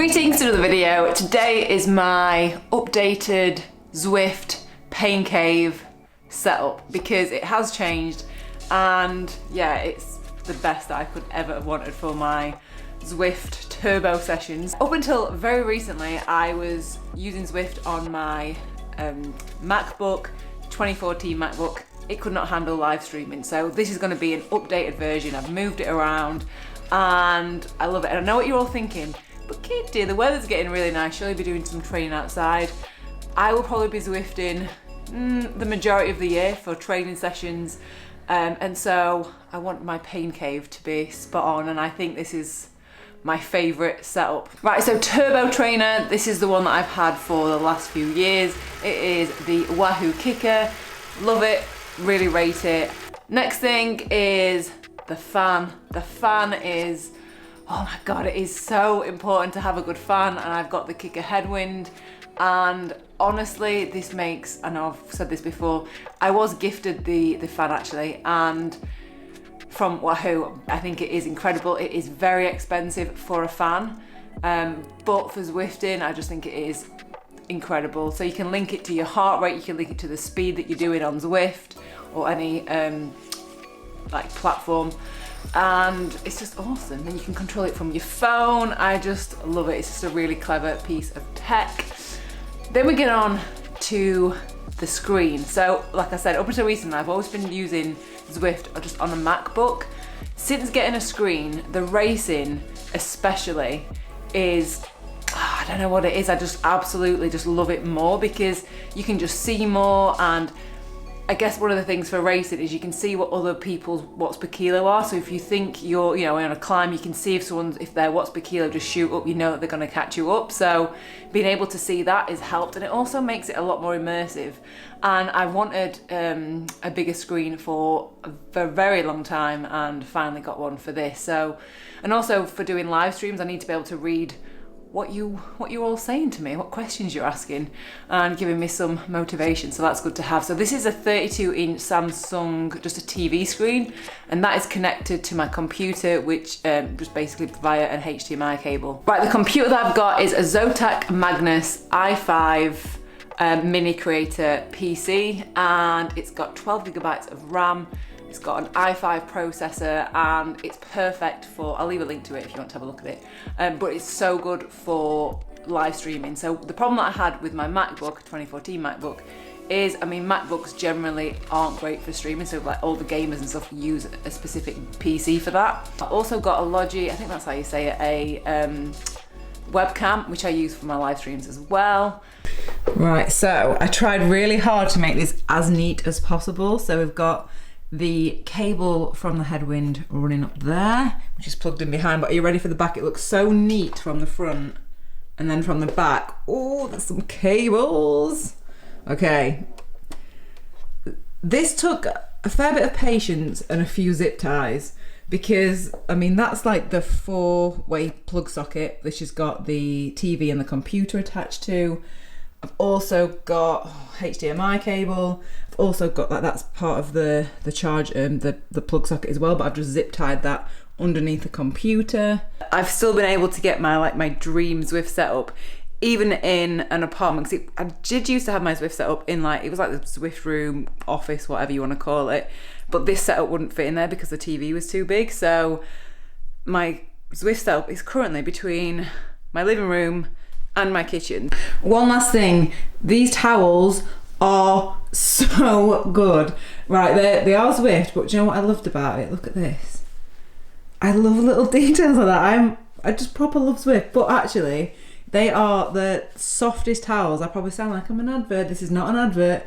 Greetings to another video. Today is my updated Zwift pain cave setup because it has changed, and yeah, it's the best that I could ever have wanted for my Zwift turbo sessions. Up until very recently, I was using Zwift on my MacBook, 2014 MacBook. It could not handle live streaming, so this is going to be an updated version. I've moved it around and I love it. And I know what you're all thinking, but Kitty, the weather's getting really nice, surely be doing some training outside. I will probably be Zwifting the majority of the year for training sessions, and so I want my pain cave to be spot on, and I think this is my favourite setup. Right, so turbo trainer, this is the one that I've had for the last few years. It is the Wahoo Kicker. Love it, really rate it. Next thing is the fan. The fan is, oh my God, it is so important to have a good fan, and I've got the Kicker headwind, and honestly, this makes, I know I've said this before, I was gifted the fan actually, and from Wahoo, I think it is incredible. It is very expensive for a fan, but for Zwifting, I just think it is incredible. So you can link it to your heart rate, you can link it to the speed that you're doing on Zwift or any like platform, and it's just awesome. Then you can control it from your phone. I just love it. It's just a really clever piece of tech. Then we get on to the screen. So like I said, up until recently, I've always been using Zwift just on a MacBook. Since getting a screen, the racing especially is, I don't know what it is, I just absolutely just love it more because you can just see more. And I guess one of the things for racing is you can see what other people's watts per kilo are. So if you think you're, on a climb, you can see if their watts per kilo just shoot up, you know that they're going to catch you up. So being able to see that has helped, and it also makes it a lot more immersive. And I wanted a bigger screen for a very long time, and finally got one for this. So, and also for doing live streams, I need to be able to read what you're all saying to me, what questions you're asking, and giving me some motivation, so that's good to have. So this is a 32-inch Samsung, just a TV screen, and that is connected to my computer, which just basically via an HDMI cable. Right, the computer that I've got is a Zotac Magnus i5 mini creator PC, and it's got 12 gigabytes of RAM. It's got an i5 processor, and it's perfect for, I'll leave a link to it if you want to have a look at it, but it's so good for live streaming. So the problem that I had with my MacBook, 2014 MacBook, is, MacBooks generally aren't great for streaming, so like all the gamers and stuff use a specific PC for that. I also got a Logi, I think that's how you say it, a webcam, which I use for my live streams as well. Right, so I tried really hard to make this as neat as possible. So we've got the cable from the headwind running up there, which is plugged in behind, but are you ready for the back? It looks so neat from the front, and then from the back, oh, there's some cables. Okay, this took a fair bit of patience and a few zip ties, because that's like the 4-way plug socket. This has got the TV and the computer attached to. I've also got HDMI cable. I've also got that's part of the charge, the plug socket as well, but I've just zip tied that underneath the computer. I've still been able to get my dream Zwift setup, even in an apartment, because I did used to have my Zwift setup in it was like the Zwift room, office, whatever you want to call it, but this setup wouldn't fit in there because the TV was too big. So my Zwift setup is currently between my living room and my kitchen. One last thing, these towels are so good. Right, they are Zwift, but do you know what I loved about it? Look at this. I love little details like that. I just proper love Zwift, but actually they are the softest towels. I probably sound like I'm an advert. This is not an advert,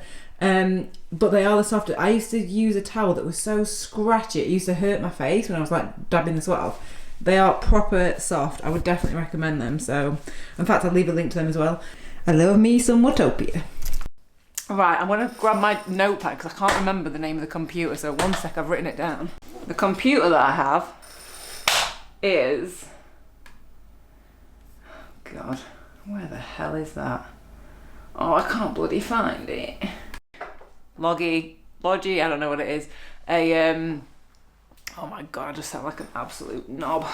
but they are the softest. I used to use a towel that was so scratchy, it used to hurt my face when I was like dabbing the sweat off. They are proper soft. I would definitely recommend them. So, in fact, I'll leave a link to them as well. I love me some Watopia. Right, I'm gonna grab my notepad because I can't remember the name of the computer. So one sec, I've written it down. The computer that I have is, God, where the hell is that? Oh, I can't bloody find it. Logi, I don't know what it is. Oh my God, I just sound like an absolute knob.